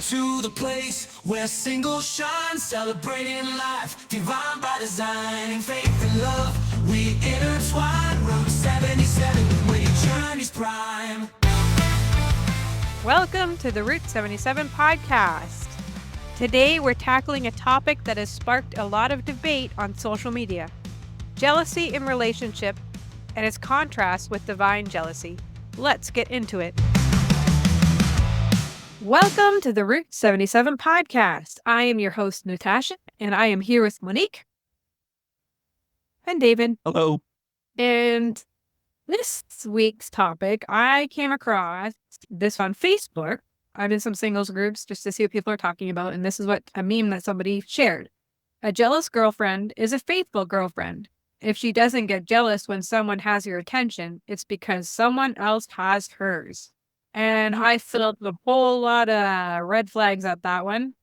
to the place where singles shine, celebrating life, divine by design, and faith and love, we intertwine. Route 77, where your journey's prime. Welcome to the Route 77 podcast. Today we're tackling a topic that has sparked a lot of debate on social media: jealousy in relationship and its contrast with divine jealousy. Let's get into it. Welcome to the Route 77 podcast. I am your host, Natasha, and I am here with Monique and David. Hello. And this week's topic, I came across this on Facebook. I'm in some singles groups just to see what people are talking about, and this is what a meme that somebody shared. A jealous girlfriend is a faithful girlfriend. If she doesn't get jealous when someone has your attention, it's because someone else has hers. And I filled a whole lot of red flags at that one.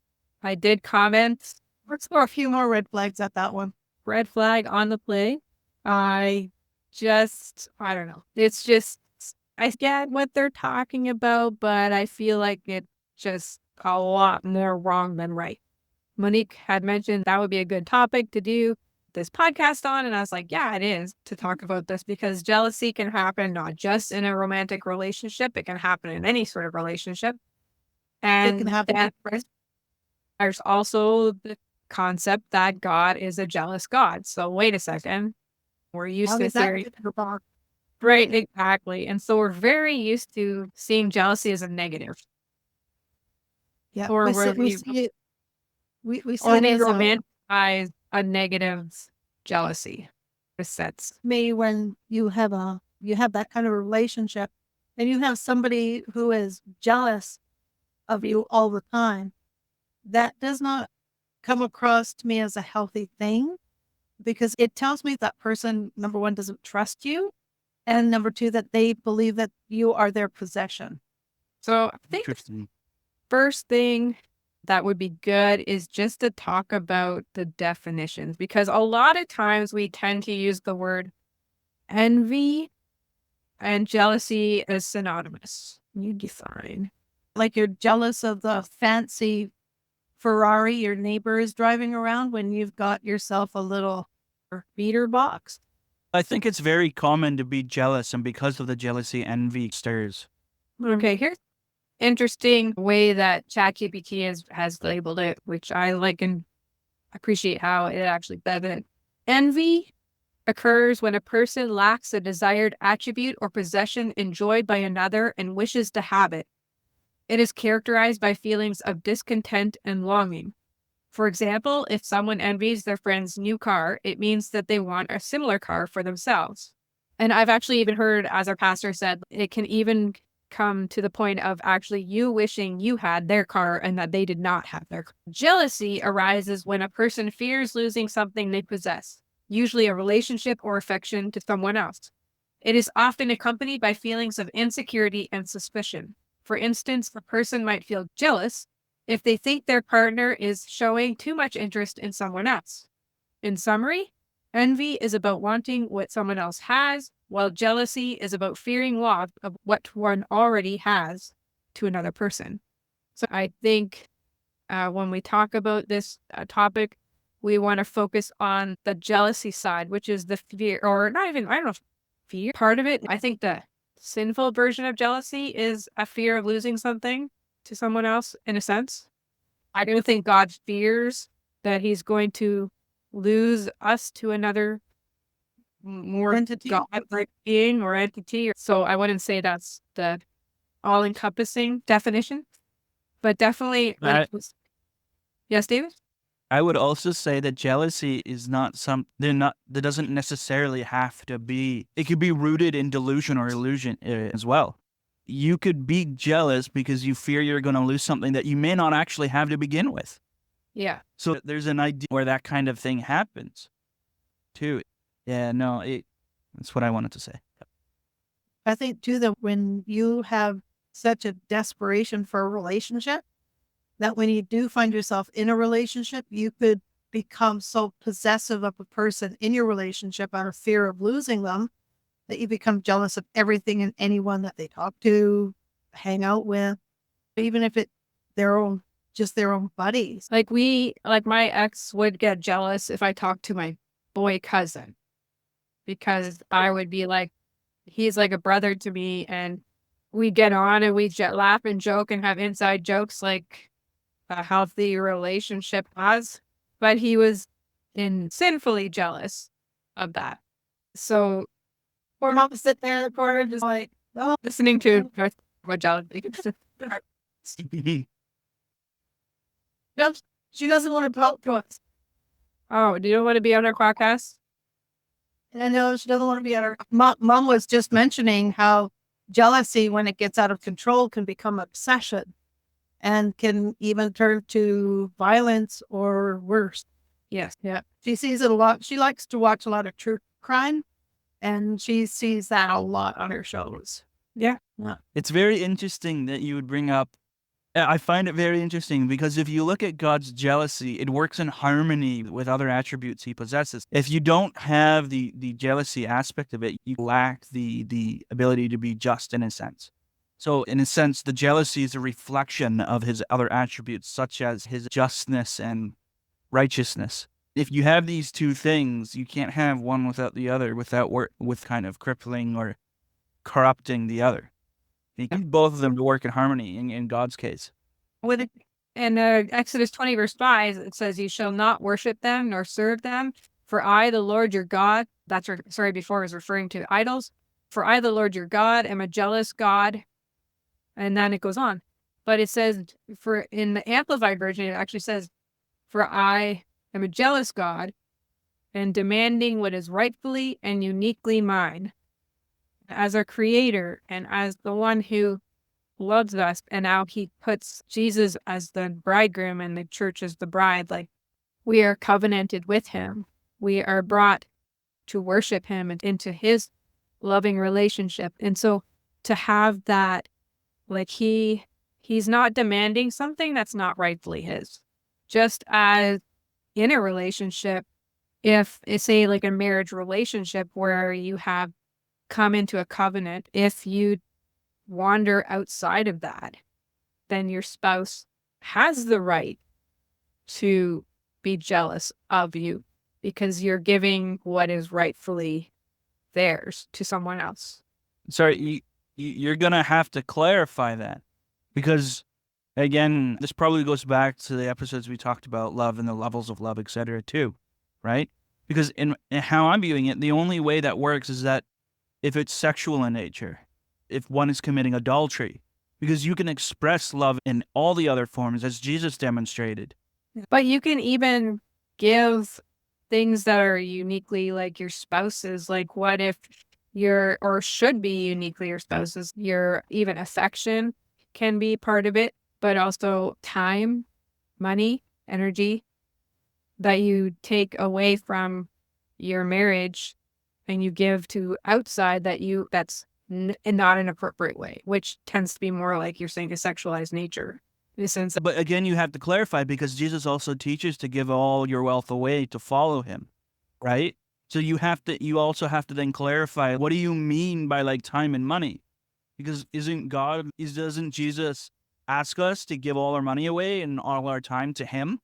I did comment. Let's throw a few more red flags at that one. Red flag on the play. I don't know. It's just, I get what they're talking about, but I feel like it's just a lot more wrong than right. Monique had mentioned that would be a good topic to do this podcast on, and I was like, yeah, it is, to talk about this, because jealousy can happen not just in a romantic relationship, it can happen in any sort of relationship. And It can happen. then there's also the concept that God is a jealous God. So wait a second. We're used to theory. Right, exactly. And so we're very used to seeing jealousy as a negative. Yeah, Or we where see it. We see Or it they as romanticize a negative jealousy. Sets. me when you have that kind of relationship, and you have somebody who is jealous of you all the time. That does not come across to me as a healthy thing, because it tells me that person, number one, doesn't trust you, and number two, that they believe that you are their possession. So I think the first thing that would be good is just to talk about the definitions, because a lot of times we tend to use the word envy and jealousy as synonymous. You define. Like you're jealous of the fancy Ferrari your neighbor is driving around when you've got yourself a little beater box. I think it's very common to be jealous, and because of the jealousy, envy stirs. Okay, here's an interesting way that ChatGPT has labeled it, which I like and appreciate how it actually says it. Envy occurs when a person lacks a desired attribute or possession enjoyed by another and wishes to have it. It is characterized by feelings of discontent and longing. For example, if someone envies their friend's new car, it means that they want a similar car for themselves. And I've actually even heard, as our pastor said, it can even come to the point of actually you wishing you had their car and that they did not have their car. Jealousy arises when a person fears losing something they possess, usually a relationship or affection, to someone else. It is often accompanied by feelings of insecurity and suspicion. For instance, a person might feel jealous if they think their partner is showing too much interest in someone else. In summary, envy is about wanting what someone else has, while jealousy is about fearing loss of what one already has to another person. So I think when we talk about this topic, we want to focus on the jealousy side, which is the fear, or not even, I don't know if fear, part of it. I think the sinful version of jealousy is a fear of losing something to someone else, in a sense. I don't think God fears that he's going to lose us to another more Entity. God-like being or entity. So I wouldn't say that's the all-encompassing definition, but definitely. Yes, David? I would also say that jealousy is not that doesn't necessarily have to be, it could be rooted in delusion or illusion as well. You could be jealous because you fear you're going to lose something that you may not actually have to begin with. Yeah. So there's an idea where that kind of thing happens too. Yeah, no, that's what I wanted to say. I think too that when you have such a desperation for a relationship, that when you do find yourself in a relationship, you could become so possessive of a person in your relationship out of fear of losing them, that you become jealous of everything and anyone that they talk to, hang out with, even if it's their own just their own buddies. Like my ex would get jealous if I talked to my boy cousin, because I would be like, he's like a brother to me, and we get on and we laugh and joke and have inside jokes like a healthy relationship has. But he was sinfully jealous of that. So Poor mom sit there in the corner just like, oh, listening to what jealousy. she doesn't want to talk to us. Oh, do you want to be on our podcast? And I know she doesn't want to be at her. Mom was just mentioning how jealousy, when it gets out of control, can become obsession and can even turn to violence or worse. Yes. Yeah. She sees it a lot. She likes to watch a lot of true crime, and she sees that a lot on her shows. Yeah. It's very interesting that you would bring up. I find it very interesting because if you look at God's jealousy, it works in harmony with other attributes he possesses. If you don't have the jealousy aspect of it, you lack the ability to be just in a sense. So in a sense, the jealousy is a reflection of his other attributes, such as his justness and righteousness. If you have these two things, you can't have one without the other, with kind of crippling or corrupting the other. You need both of them to work in harmony in God's case. In Exodus 20, verse 5, it says, "You shall not worship them nor serve them, for I, the Lord your God," before it was referring to idols, "for I, the Lord your God, am a jealous God." And then it goes on. But it says, in the Amplified version, it actually says, "For I am a jealous God and demanding what is rightfully and uniquely mine. As our creator and as the one who loves us," and now he puts Jesus as the bridegroom and the church as the bride. Like, we are covenanted with him. We are brought to worship him and into his loving relationship. And so to have that, like, he's not demanding something that's not rightfully his. Just as in a relationship, if it's like a marriage relationship where you have come into a covenant, if you wander outside of that, then your spouse has the right to be jealous of you because you're giving what is rightfully theirs to someone else. Sorry, you're going to have to clarify that because, again, this probably goes back to the episodes we talked about love and the levels of love, etc. too, right? Because in how I'm viewing it, the only way that works is that if it's sexual in nature, if one is committing adultery, because you can express love in all the other forms as Jesus demonstrated. But you can even give things that are uniquely like your spouse's. Like, what if or should be uniquely your spouse's? Your even affection can be part of it, but also time, money, energy that you take away from your marriage and you give to outside that's not an appropriate way, which tends to be more like you're saying a sexualized nature in a sense. But again, you have to clarify because Jesus also teaches to give all your wealth away to follow him, right? So you also have to then clarify, what do you mean by like time and money? Because doesn't Jesus ask us to give all our money away and all our time to him?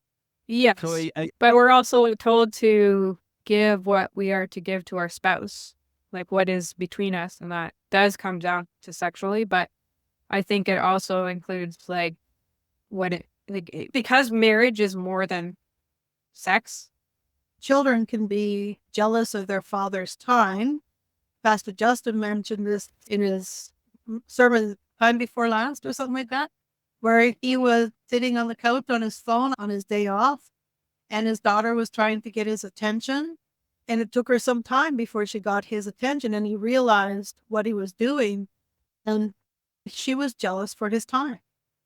Yes, So but we're also told to give what we are to give to our spouse, like what is between us, and that does come down to sexually, but I think it also includes like because marriage is more than sex. Children can be jealous of their father's time. Pastor Justin mentioned this in his sermon time before last or something like that, where he was sitting on the couch on his phone on his day off, and his daughter was trying to get his attention, and it took her some time before she got his attention, and he realized what he was doing, and she was jealous for his time.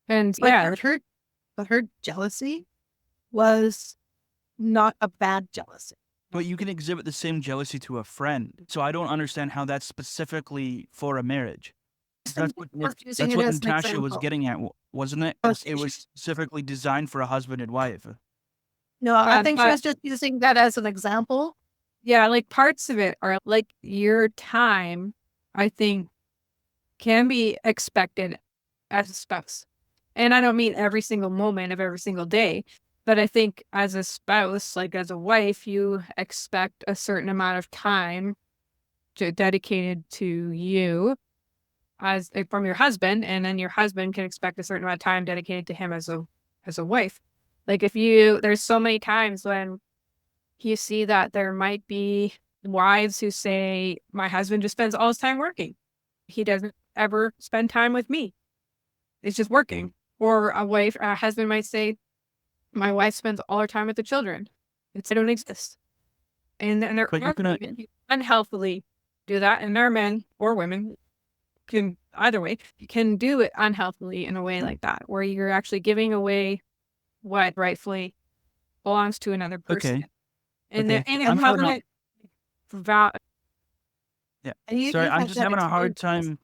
And But her jealousy was not a bad jealousy. But you can exhibit the same jealousy to a friend. So I don't understand how that's specifically for a marriage. That's what Using it as an Natasha was example. getting at, wasn't it? It was specifically designed for a husband and wife. No, I think she but- was just using that as an example. yeah, like parts of it are like your time, I think, can be expected as a spouse. And I don't mean every single moment of every single day, but I think as a spouse, like as a wife, you expect a certain amount of time dedicated to you as from your husband, and then your husband can expect a certain amount of time dedicated to him as a wife. Like if you there's so many times when you see that there might be wives who say, my husband just spends all his time working. He doesn't ever spend time with me. It's just working. Or a husband might say, my wife spends all her time with the children. I don't exist. And then there But are you can, women who unhealthily do that, and there are men or women can either way can do it unhealthily in a way like that, where you're actually giving away what rightfully belongs to another person. okay, And okay. then I'm having a, yeah. And Sorry, you've I'm had just that having a hard experience. time.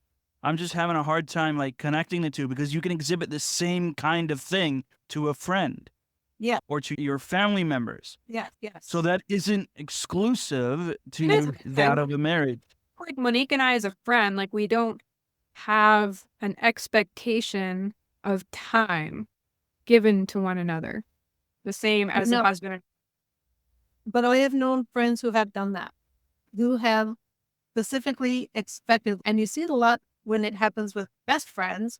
I'm just having a hard time like connecting the two because you can exhibit the same kind of thing to a friend Yeah. or to your family members. Yes. So that isn't exclusive It to isn't. that of a marriage. Like Monique and I as a friend, like we don't have an expectation of time given to one another, the same as a No, husband and but I have known friends who have done that, who have specifically expected, and you see it a lot when it happens with best friends,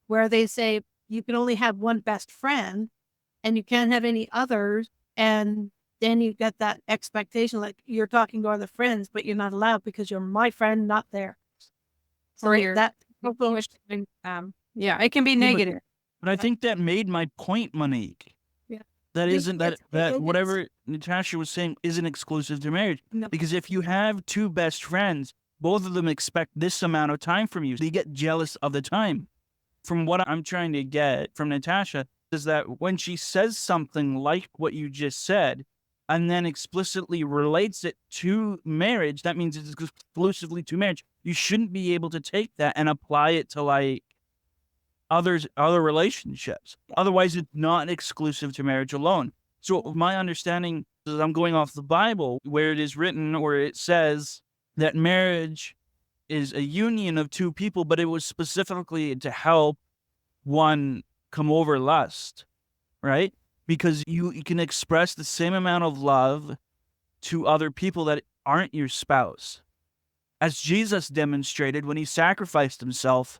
where they say you can only have one best friend and you can't have any others. And then you get that expectation, like you're talking to other friends, but you're not allowed because you're my friend, not there. So or your that, yeah, it can be Yeah, negative. but I think that made my point, Monique. yeah, That It- isn't that it's- that it's- whatever Natasha was saying isn't exclusive to marriage. No. Because if you have two best friends, both of them expect this amount of time from you. They get jealous of the time. From what I'm trying to get from Natasha is that when she says something like what you just said, and then explicitly relates it to marriage, that means it's exclusively to marriage. You shouldn't be able to take that and apply it to like other relationships. Otherwise, it's not exclusive to marriage alone. So my understanding is I'm going off the Bible where it is written or it says that marriage is a union of two people, but it was specifically to help one come over lust, right? Because you can express the same amount of love to other people that aren't your spouse, as Jesus demonstrated when he sacrificed himself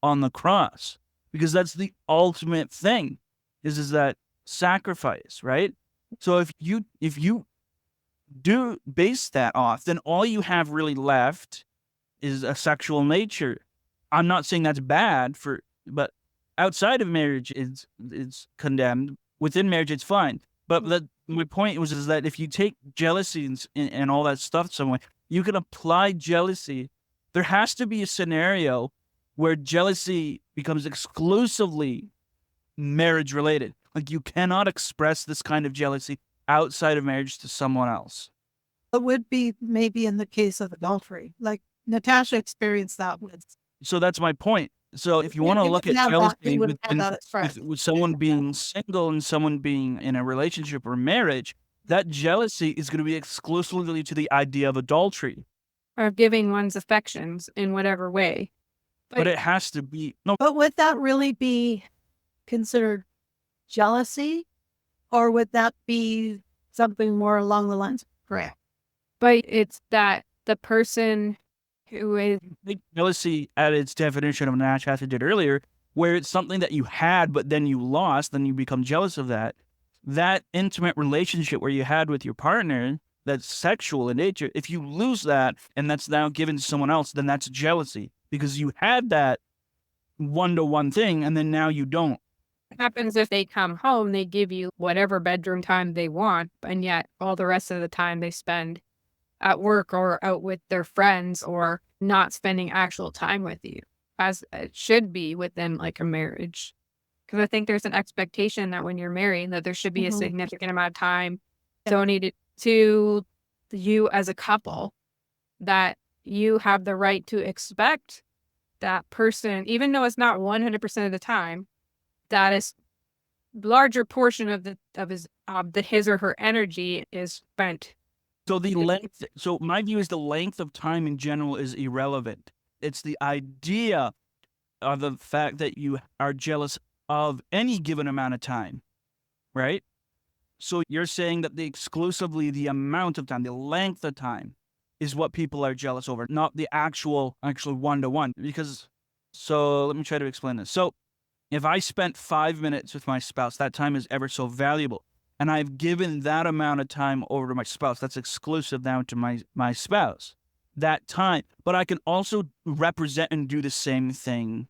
on the cross, because that's the ultimate thing is that sacrifice, right? So if you do base that off, then all you have really left is a sexual nature. I'm not saying that's bad but outside of marriage it's condemned. Within marriage it's fine. But my point is that if you take jealousy and all that stuff somewhere, you can apply jealousy. There has to be a scenario where jealousy becomes exclusively marriage related. Like you cannot express this kind of jealousy outside of marriage to someone else. it would be maybe in the case of adultery, like Natasha experienced that with. So that's my point. So if you want to look at jealousy with someone being single and someone being in a relationship or marriage, that jealousy is going to be exclusively to the idea of adultery. Or giving one's affections in whatever way. But it has to be no. But would that really be considered jealousy, or would that be something more along the lines of prayer? But it's that the person who is I think jealousy at its definition of Natasha did earlier, where it's something that you had but then you lost, then you become jealous of that. That intimate relationship where you had with your partner, that's sexual in nature, if you lose that and that's now given to someone else, then that's jealousy because you had that one-to-one thing and then now you don't. happens if they come home, they give you whatever bedroom time they want, and yet all the rest of the time they spend at work or out with their friends or not spending actual time with you, as it should be within like a marriage. Because I think there's an expectation that when you're married, that there should be a significant amount of time donated to you as a couple, that you have the right to expect that person, even though it's not 100% of the time, that is larger portion of his or her energy is spent. So so my view is the length of time in general is irrelevant. It's the idea of the fact that you are jealous of any given amount of time, right? So you're saying that exclusively the amount of time, the length of time is what people are jealous over, not the actual one-to-one. So let me try to explain this. So if I spent 5 minutes with my spouse, that time is ever so valuable. And I've given that amount of time over to my spouse. That's exclusive now to my spouse. That time. But I can also represent and do the same thing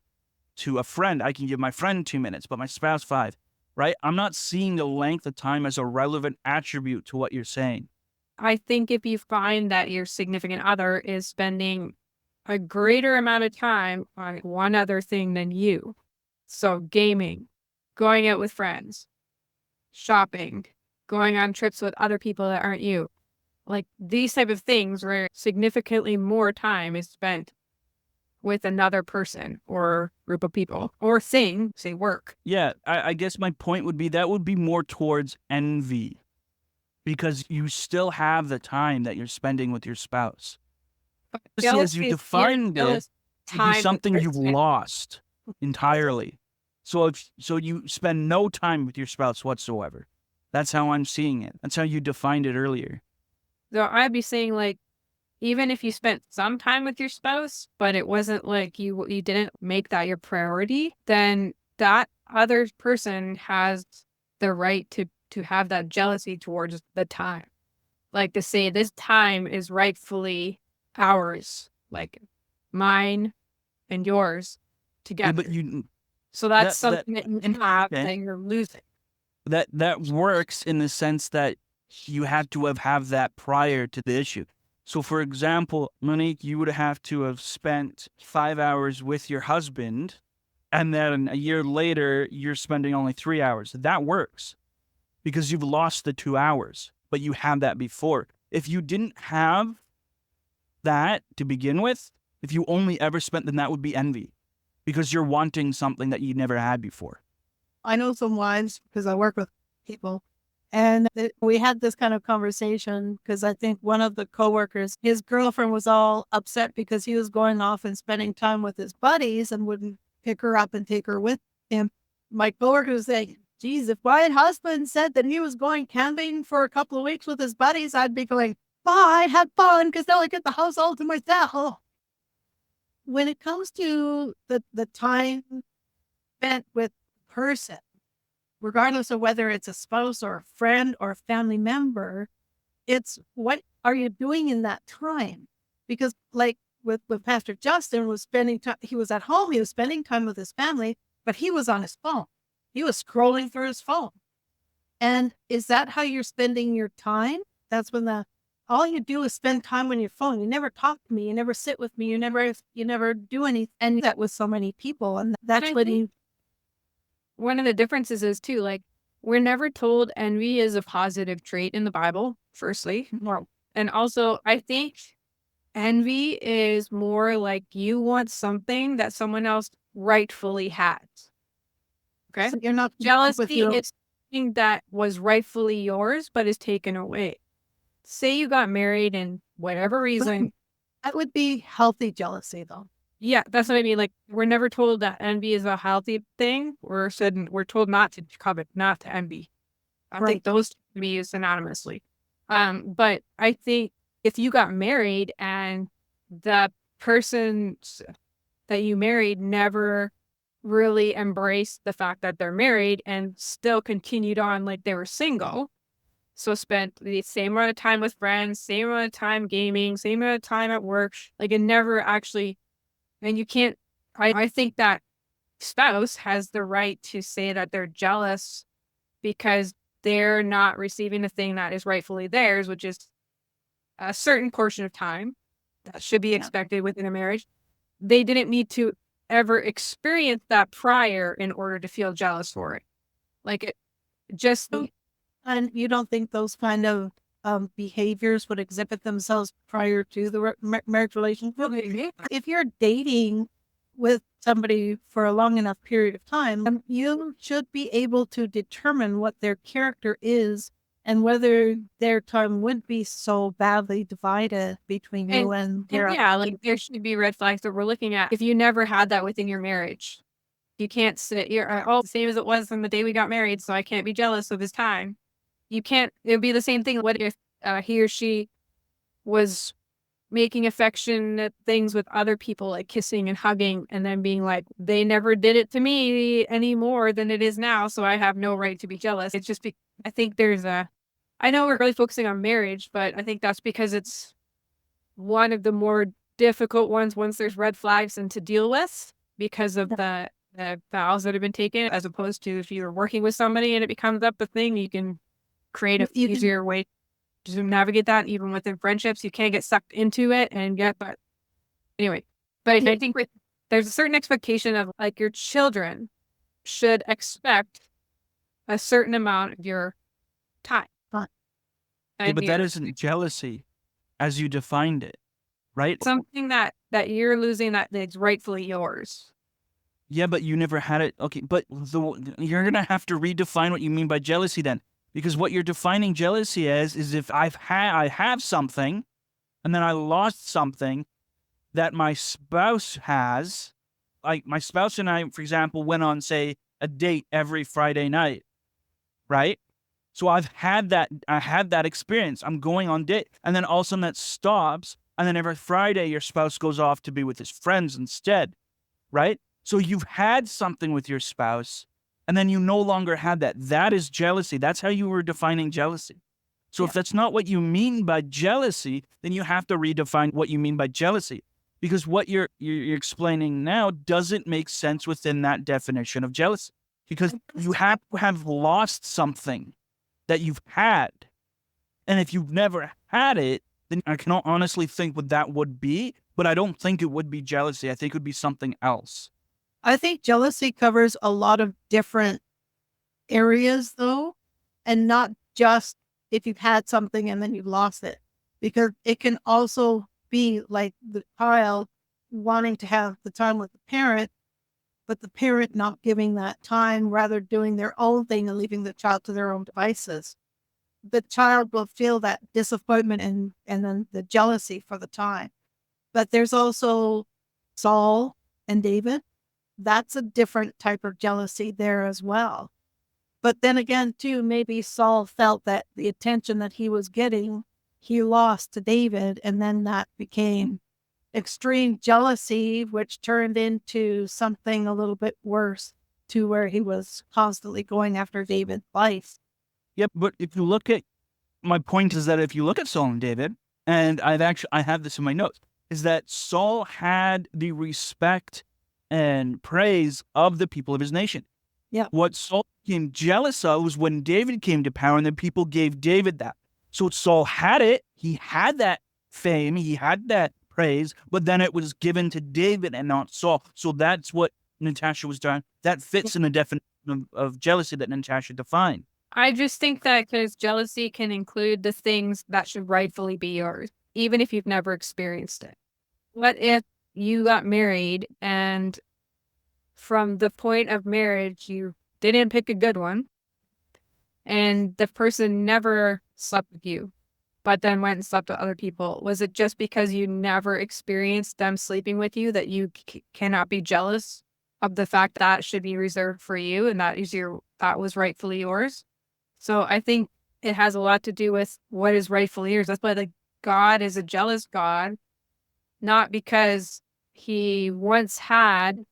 to a friend. I can give my friend 2 minutes, but my spouse 5, right? I'm not seeing the length of time as a relevant attribute to what you're saying. I think if you find that your significant other is spending a greater amount of time on one other thing than you, so gaming, going out with friends, shopping, going on trips with other people that aren't you, like these type of things where significantly more time is spent with another person or group of people or thing, say work. Yeah, I guess my point would be that would be more towards envy, because you still have the time that you're spending with your spouse. See, as you defined it, it'd be something you've lost entirely. So you spend no time with your spouse whatsoever. That's how I'm seeing it. That's how you defined it earlier. So I'd be saying, like, even if you spent some time with your spouse, but it wasn't like you didn't make that your priority, then that other person has the right to have that jealousy towards the time. Like to say this time is rightfully ours, like mine and yours together. Yeah, but so that's something that you have okay. that you're losing. That works in the sense that you had to have that prior to the issue. So, for example, Monique, you would have to have spent 5 hours with your husband, and then a year later, you're spending only 3 hours. That works because you've lost the 2 hours, but you had that before. If you didn't have that to begin with, if you only ever spent, then that would be envy because you're wanting something that you never had before. I know some wives because I work with people. And we had this kind of conversation because I think one of the coworkers, his girlfriend was all upset because he was going off and spending time with his buddies and wouldn't pick her up and take her with him. My coworker was saying, geez, if my husband said that he was going camping for a couple of weeks with his buddies, I'd be going, bye, have fun, because now I get the house all to myself. When it comes to the time spent with a person, regardless of whether it's a spouse or a friend or a family member, it's what are you doing in that time? Because like with Pastor Justin was spending time, he was at home, he was spending time with his family, but he was on his phone. He was scrolling through his phone. And is that how you're spending your time? That's when all you do is spend time on your phone. You never talk to me. You never sit with me. You never do anything. And that with so many people. And that's what one of the differences is too, like, we're never told envy is a positive trait in the Bible, firstly. And also, I think envy is more like you want something that someone else rightfully has. Okay? So you're not jealousy. It's something that was rightfully yours, but is taken away. Say you got married and whatever reason. That would be healthy jealousy, though. Yeah, that's what I mean. Like, we're never told that envy is a healthy thing. We're told not to covet, not to envy. I think those can be used synonymously. But I think if you got married and the person that you married never really embraced the fact that they're married and still continued on like they were single, so spent the same amount of time with friends, same amount of time gaming, same amount of time at work, like it never actually. And you can't, I think that spouse has the right to say that they're jealous because they're not receiving the thing that is rightfully theirs, which is a certain portion of time that should be expected within a marriage. They didn't need to ever experience that prior in order to feel jealous for it. Like it just. And you don't think those kind of behaviors would exhibit themselves prior to the marriage relationship? If you're dating with somebody for a long enough period of time, you should be able to determine what their character is and whether their time would be so badly divided between you and their. Yeah, like there should be red flags that we're looking at. If you never had that within your marriage, You can't sit here, oh, same as it was from the day we got married, so I can't be jealous of his time. You can't, it would be the same thing. What if he or she was making affectionate things with other people, like kissing and hugging, and then being like, they never did it to me any more than it is now, so I have no right to be jealous. It's just, I think I know we're really focusing on marriage, but I think that's because it's one of the more difficult ones once there's red flags and to deal with because of the vows that have been taken, as opposed to if you're working with somebody and it becomes up a thing, you can create a easier way to navigate that. Even within friendships, you can't get sucked into it and but anyway, but I think there's a certain expectation of, like, your children should expect a certain amount of your time. Yeah, but that isn't jealousy as you defined it, right? Something that you're losing that's rightfully yours. Yeah, but you never had it. Okay, but you're going to have to redefine what you mean by jealousy then. Because what you're defining jealousy as is if I have something and then I lost something that my spouse has. Like my spouse and I, for example, went on, say, a date every Friday night, right? So I had that experience. I'm going on date, and then all of a sudden that stops, and then every Friday your spouse goes off to be with his friends instead, right? So you've had something with your spouse, and then you no longer have that. That is jealousy. That's how you were defining jealousy. So if that's not what you mean by jealousy, then you have to redefine what you mean by jealousy, because what you're explaining now doesn't make sense within that definition of jealousy, because you have to have lost something that you've had. And if you've never had it, then I cannot honestly think what that would be, but I don't think it would be jealousy. I think it would be something else. I think jealousy covers a lot of different areas, though, and not just if you've had something and then you've lost it, because it can also be like the child wanting to have the time with the parent, but the parent not giving that time, rather doing their own thing and leaving the child to their own devices. The child will feel that disappointment and then the jealousy for the time. But there's also Saul and David. That's a different type of jealousy there as well. But then again, too, maybe Saul felt that the attention that he was getting, he lost to David, and then that became extreme jealousy, which turned into something a little bit worse, to where he was constantly going after David's life. Yep, but if you look at, my point is that if you look at Saul and David, and I have this in my notes, is that Saul had the respect and praise of the people of his nation. Yeah. What Saul became jealous of was when David came to power and the people gave David that. So Saul had it, he had that fame, he had that praise, but then it was given to David and not Saul. So that's what Natasha was doing. That fits in the definition of jealousy that Natasha defined. I just think that because jealousy can include the things that should rightfully be yours, even if you've never experienced it. What if you got married and from the point of marriage, you didn't pick a good one and the person never slept with you, but then went and slept with other people? Was it just because you never experienced them sleeping with you that you cannot be jealous of the fact that should be reserved for you and that was rightfully yours? So I think it has a lot to do with what is rightfully yours. That's why God is a jealous God, not because he once had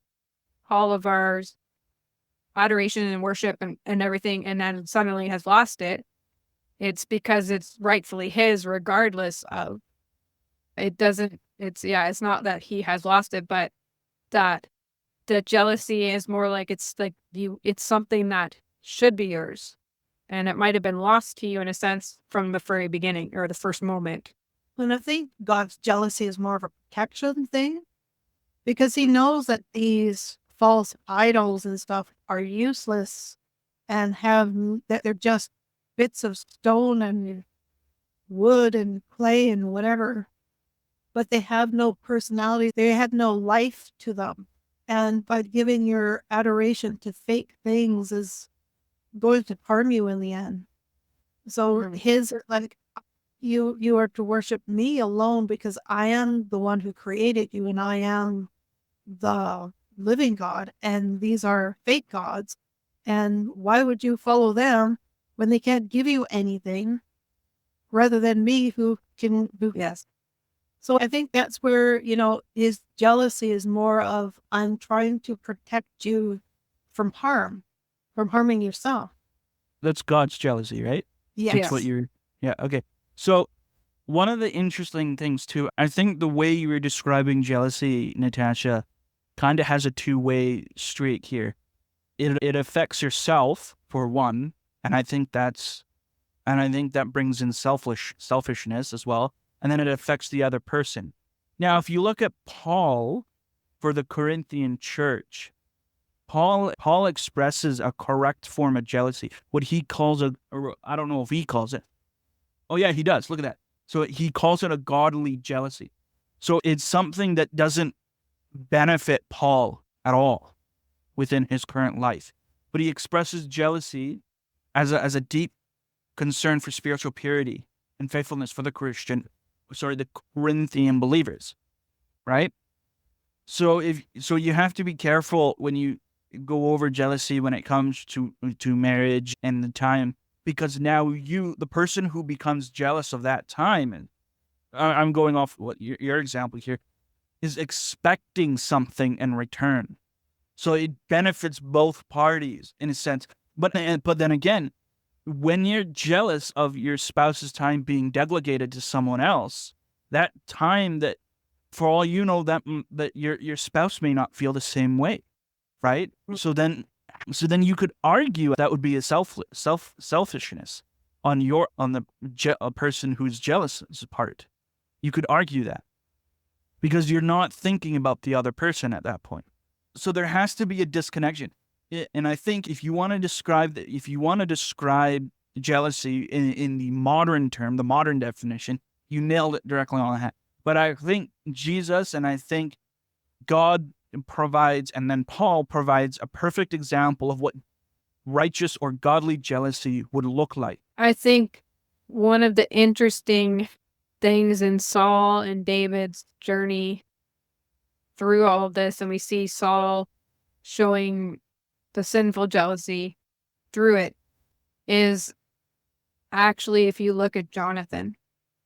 all of our adoration and worship and everything, and then suddenly has lost it. It's because it's rightfully his, regardless of it. It's not that he has lost it, but that the jealousy is more like it's something that should be yours. And it might have been lost to you in a sense from the very beginning or the first moment. And I think God's jealousy is more of a protection thing, because he knows that these false idols and stuff are useless and that they're just bits of stone and wood and clay and whatever, but they have no personality. They had no life to them. And by giving your adoration to fake things is going to harm you in the end. So his, you are to worship me alone because I am the one who created you and I am the living God and these are fake gods. And why would you follow them when they can't give you anything rather than me who can do yes. So I think that's where, his jealousy is more of I'm trying to protect you from harming yourself. That's God's jealousy, right? Yes. That's what you're. Yeah. Okay. So one of the interesting things too, I think the way you were describing jealousy, Natasha, kind of has a two-way streak here. It affects yourself for one, and I think that brings in selfishness as well, and then it affects the other person. Now, if you look at Paul for the Corinthian church, Paul expresses a correct form of jealousy, what he calls I don't know if he calls it. Oh yeah, he does. Look at that. So he calls it a godly jealousy. So it's something that doesn't benefit Paul at all within his current life. But he expresses jealousy as a deep concern for spiritual purity and faithfulness for the Corinthian believers, right? So you have to be careful when you go over jealousy when it comes to marriage and the time, because now the person who becomes jealous of that time, and I'm going off what your example here, is expecting something in return. So it benefits both parties in a sense. But then again, when you're jealous of your spouse's time being delegated to someone else, that time that, for all you know, that your spouse may not feel the same way, right? So then you could argue that would be a selfishness on a person who's jealous's part. You could argue that because you're not thinking about the other person at that point. So there has to be a disconnection. And I think if you want to describe jealousy in the modern term, the modern definition, you nailed it directly on the head. But I think Jesus and I think God provides, and then Paul provides a perfect example of what righteous or godly jealousy would look like. I think one of the interesting things in Saul and David's journey through all of this, and we see Saul showing the sinful jealousy through it, is actually, if you look at Jonathan,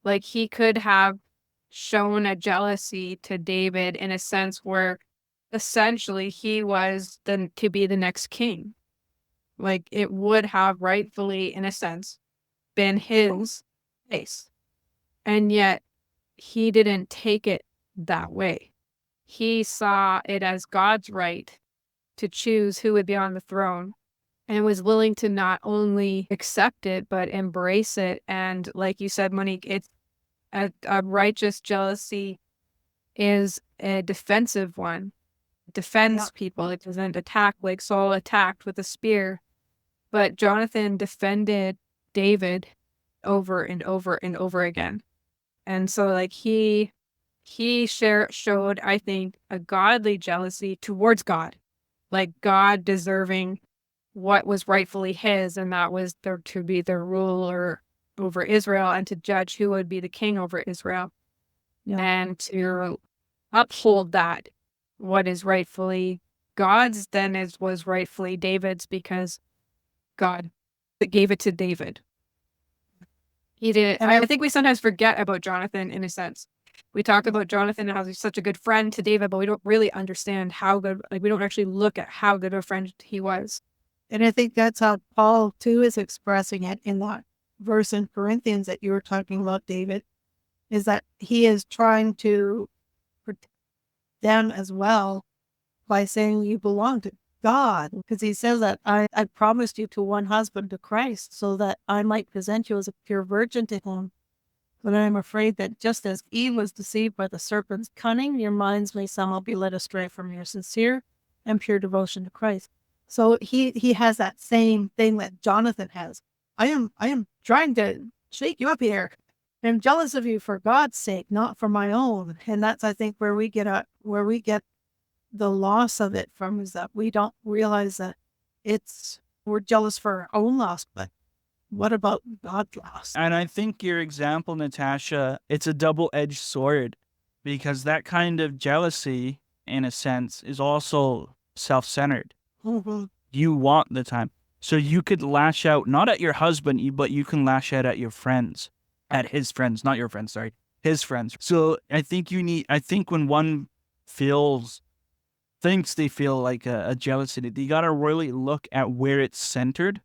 like he could have shown a jealousy to David in a sense where essentially he was to be the next king. Like it would have rightfully, in a sense, been his place. And yet he didn't take it that way. He saw it as God's right to choose who would be on the throne, and was willing to not only accept it, but embrace it. And like you said, Monique, it's a righteous jealousy is a defensive one. It defends people. It doesn't attack like Saul attacked with a spear. But Jonathan defended David over and over and over again. And so like he showed, I think, a godly jealousy towards God. Like God deserving what was rightfully his, and that was to be the ruler over Israel and to judge who would be the king over Israel. Yeah. And to uphold that, what is rightfully God's then was rightfully David's, because God gave it to David. He did. And I think we sometimes forget about Jonathan in a sense. We talk about Jonathan and how he's such a good friend to David, but we don't really understand how good, we don't actually look at how good a friend he was. And I think that's how Paul too is expressing it in that verse in Corinthians that you were talking about, David, is that he is trying to protect them as well by saying you belong to God, because he says that I promised you to one husband, to Christ, so that I might present you as a pure virgin to him. But I am afraid that just as Eve was deceived by the serpent's cunning, your minds may somehow be led astray from your sincere and pure devotion to Christ. So he has that same thing that Jonathan has. I am trying to shake you up here. I'm jealous of you for God's sake, not for my own. And that's, I think, where we get the loss of it from, is that we don't realize that we're jealous for our own loss, but what about God's loss? And I think your example, Natasha, it's a double-edged sword, because that kind of jealousy in a sense, is also self-centered. Mhm. You want the time. So you could lash out, not at your husband, but you can lash out at your friends, at his friends, not your friends, sorry, his friends. So I think when one thinks they feel like a jealousy, you got to really look at where it's centered,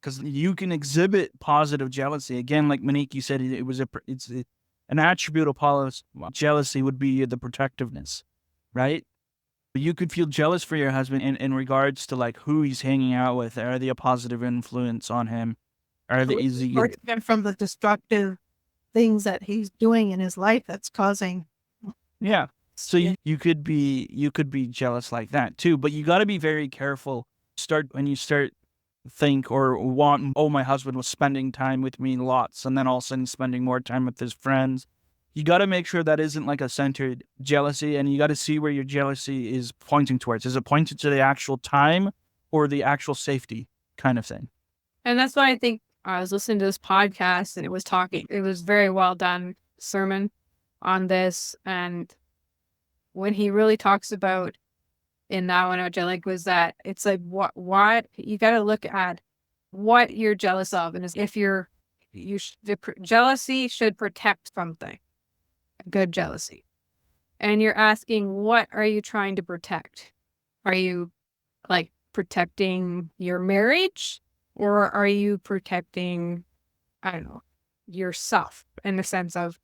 because you can exhibit positive jealousy. Again, like Monique, you said, an attribute of jealousy would be the protectiveness, right? You could feel jealous for your husband in regards to like who he's hanging out with. Are they a positive influence on him? Are they easy? Or even from the destructive things that he's doing in his life that's causing. Yeah. So Yeah. you could be jealous like that too, but you got to be very careful. When you start think or want, oh, my husband was spending time with me lots, and then all of a sudden spending more time with his friends. You got to make sure that isn't like a centered jealousy, and you got to see where your jealousy is pointing towards. Is it pointed to the actual time or the actual safety kind of thing? And that's why I think I was listening to this podcast and it was very well done sermon on this. And when he really talks about in that one, which I like, was that it's like, what you got to look at what you're jealous of. And if jealousy should protect something, good jealousy. And you're asking, what are you trying to protect? Are you like protecting your marriage, or are you protecting, I don't know, yourself in the sense of,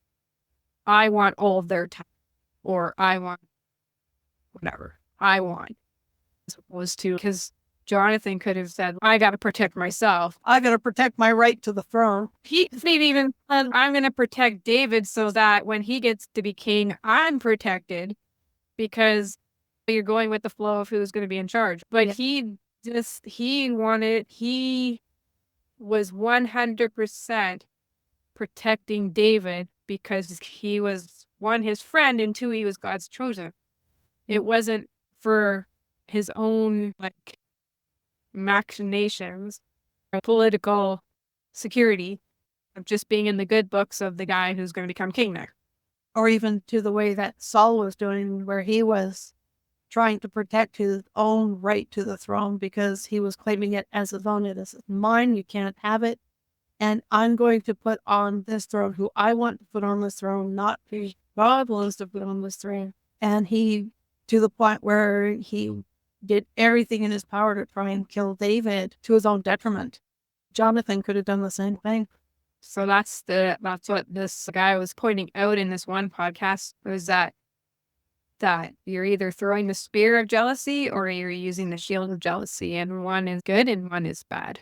I want all of their time, or I want whatever I want, as opposed to, because Jonathan could have said, I got to protect myself. I got to protect my right to the throne. He maybe even said, I'm going to protect David so that when he gets to be king, I'm protected, because you're going with the flow of who's going to be in charge. But he was 100% protecting David because he was, one, his friend, and two, he was God's chosen. It wasn't for his own like machinations or political security of just being in the good books of the guy who's going to become king next. Or even to the way that Saul was doing, where he was trying to protect his own right to the throne because he was claiming it as his own. It is mine. You can't have it. And I'm going to put on this throne who I want to put on this throne, not who God wants to put on this throne. And he, to the point where he did everything in his power to try and kill David to his own detriment. Jonathan could have done the same thing. So that's what this guy was pointing out in this one podcast, was that you're either throwing the spear of jealousy or you're using the shield of jealousy, and one is good and one is bad.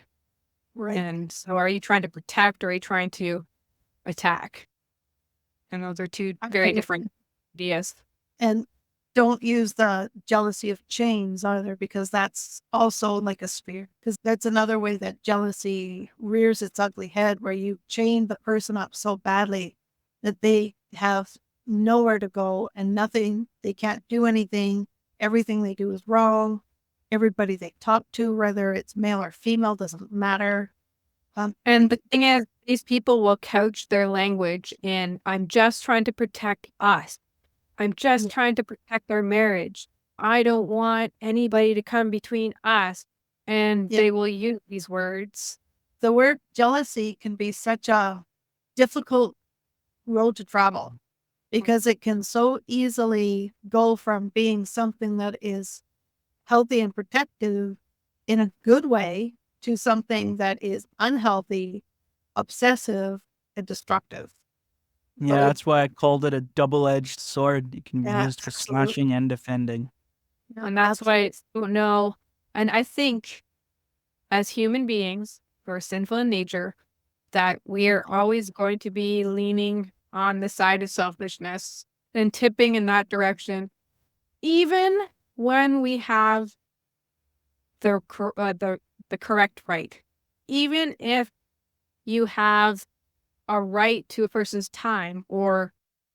Right. And so are you trying to protect or are you trying to attack? And those are two very different ideas. And don't use the jealousy of chains either, because that's also like a spear. Because that's another way that jealousy rears its ugly head, where you chain the person up so badly that they have nowhere to go and nothing. They can't do anything. Everything they do is wrong. Everybody they talk to, whether it's male or female, doesn't matter. And the thing is, these people will couch their language in, I'm just trying to protect us. I'm just trying to protect our marriage. I don't want anybody to come between us. And they will use these words. The word jealousy can be such a difficult road to travel, because it can so easily go from being something that is healthy and protective in a good way to something that is unhealthy, obsessive, and destructive. Yeah, that's why I called it a double-edged sword. It can be used for slashing and defending. And that's why it's, no. And I think as human beings who are sinful in nature, that we are always going to be leaning on the side of selfishness and tipping in that direction, even when we have the correct right. Even if you have a right to a person's time or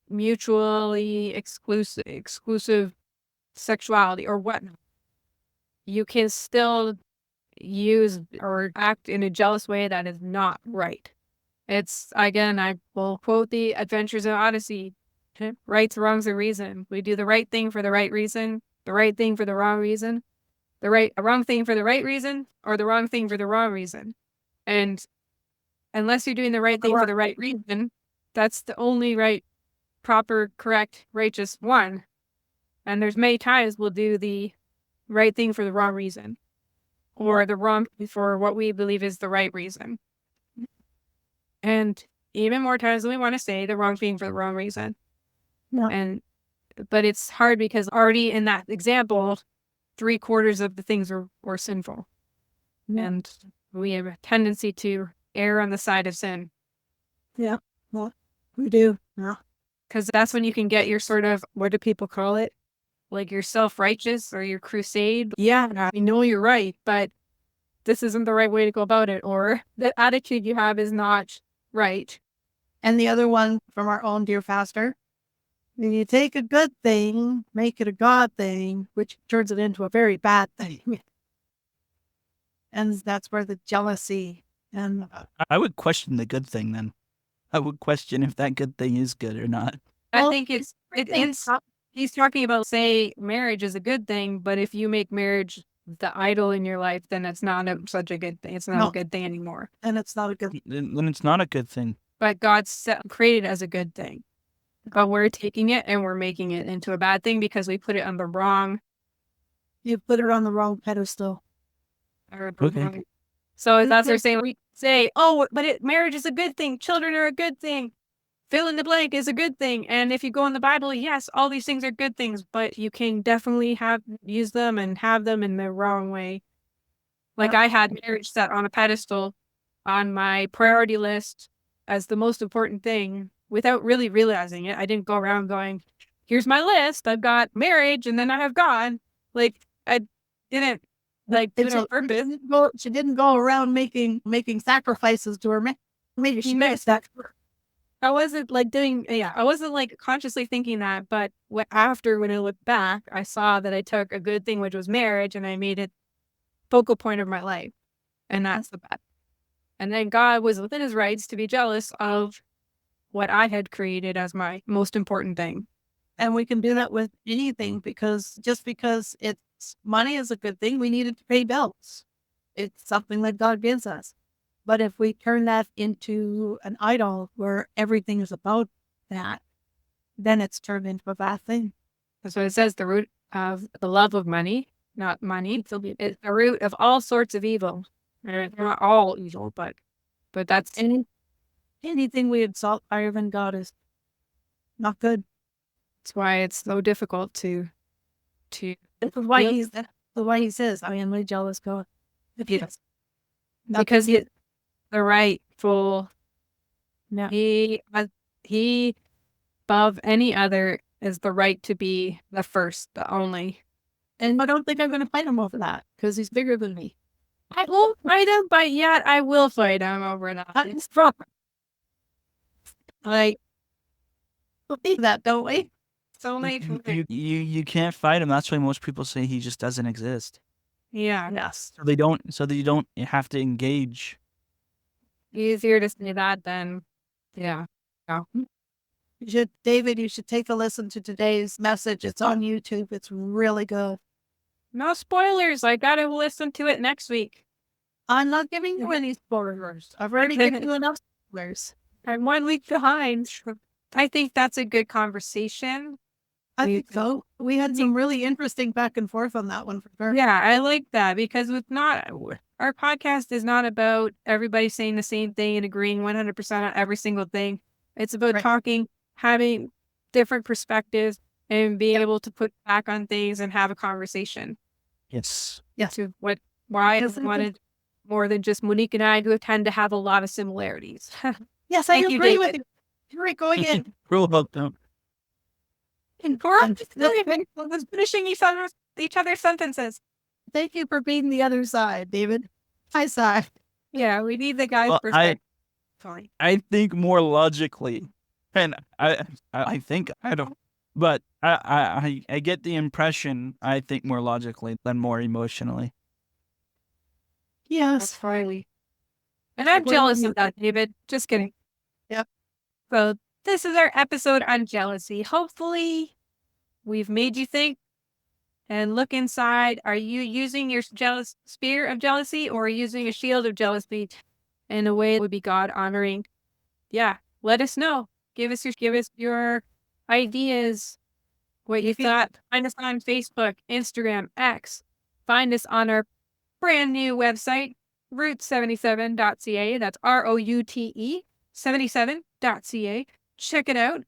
mutually exclusive sexuality or whatnot, you can still use or act in a jealous way that is not right. It's, again, I will quote the Adventures of Odyssey. Rights, wrongs, and reason. We do the right thing for the right reason, the right thing for the wrong reason, a wrong thing for the right reason, or the wrong thing for the wrong reason. And unless you're doing the right thing for the right reason, that's the only right, proper, correct, righteous one. And there's many times we'll do the right thing for the wrong reason, or the wrong for what we believe is the right reason. And even more times than we want to say the wrong thing for the wrong reason. No. But it's hard because already in that example, 3/4 of the things were sinful. Yeah. And we have a tendency to err on the side of sin. Yeah. Well, we do. Yeah. Because that's when you can get your sort of, what do people call it? Like your self-righteous or your crusade. Yeah, I know you're right, but this isn't the right way to go about it. Or the attitude you have is not right. And the other one from our own dear pastor. When you take a good thing, make it a God thing, which turns it into a very bad thing. And that's where the jealousy and I would question the good thing then. I would question if that good thing is good or not. I think it's he's talking about, say, marriage is a good thing, but if you make marriage the idol in your life, then it's not such a good thing. It's not a good thing anymore. and it's not a good Then it's not a good thing. But God created it as a good thing. But we're taking it and we're making it into a bad thing because we put it on the wrong. You put it on the wrong pedestal. Okay. So that's what they're saying. We say, oh, but marriage is a good thing. Children are a good thing. Fill in the blank is a good thing. And if you go in the Bible, yes, all these things are good things, but you can definitely use them and have them in the wrong way. Like I had marriage set on a pedestal on my priority list as the most important thing without really realizing it. I didn't go around going, here's my list. I've got marriage and then I have God. Like I didn't do it on purpose. She didn't go around making sacrifices to her man. Maybe she missed that. I wasn't I wasn't like consciously thinking that, but when I looked back, I saw that I took a good thing, which was marriage, and I made it focal point of my life. And that's the bad. And then God was within his rights to be jealous of what I had created as my most important thing. And we can do that with anything because just because money is a good thing, we need it to pay bills. It's something that God gives us. But if we turn that into an idol where everything is about that, then it's turned into a bad thing. That's what it says, the root of the love of money, not money. It's the root of all sorts of evil. Not all evil, but that's Anything we exalt higher than God is not good. That's why it's so difficult to. This is why he says, I am a jealous God. Yes. Because he the rightful. No. He above any other is the right to be the first, the only. And I don't think I'm going to fight him over that because he's bigger than me. I won't fight him, but yet I will fight him over that. It's proper. Like, believe that, don't we? It's only You can't fight him. That's why most people say he just doesn't exist. yeah. Yes. So that you don't have to engage. Easier to say that than David, you should take a listen to today's message. It's on YouTube. It's really good. no spoilers. I gotta listen to it next week. I'm not giving you any spoilers. I've already given you enough spoilers. I'm 1 week behind. I think that's a good conversation. I think so. We had some really interesting back and forth on that one for sure. Yeah, I like that because our podcast is not about everybody saying the same thing and agreeing 100% on every single thing. It's about talking, having different perspectives, and being able to put back on things and have a conversation. Yes. To why I wanted more than just Monique and I, who tend to have a lot of similarities. Yes, I Thank you, agree with David. you. You're going in. Rule about them. Was finishing each other's sentences. Thank you for being the other side, David. Hi, side. Yeah, we need the guy's Well, perspective. Fine. I think more logically, and I think I don't, but I get the impression I think more logically than more emotionally. Yes. Finally. And I'm jealous of that, David. Just kidding. Yep. So This is our episode on jealousy. Hopefully, we've made you think and look inside. Are you using your spear of jealousy or using a shield of jealousy in a way that would be God honoring? Yeah, let us know. Give us your ideas, what you thought. Find us on Facebook, Instagram, X. Find us on our brand new website, route77.ca. That's ROUTE 77.ca. Check it out.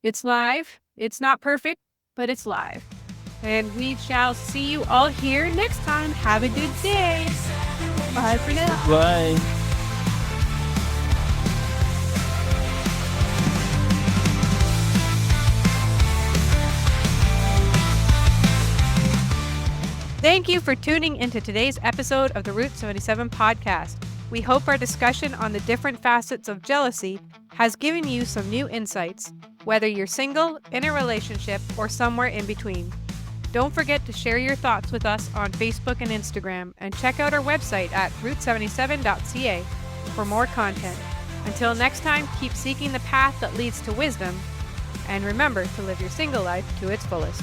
It's live. It's not perfect, but it's live. And we shall see you all here next time. Have a good day. Bye for now. Bye. Thank you for tuning into today's episode of the Route 77 podcast. We hope our discussion on the different facets of jealousy has given you some new insights, whether you're single, in a relationship, or somewhere in between. Don't forget to share your thoughts with us on Facebook and Instagram, and check out our website at route77.ca for more content. Until next time, keep seeking the path that leads to wisdom, and remember to live your single life to its fullest.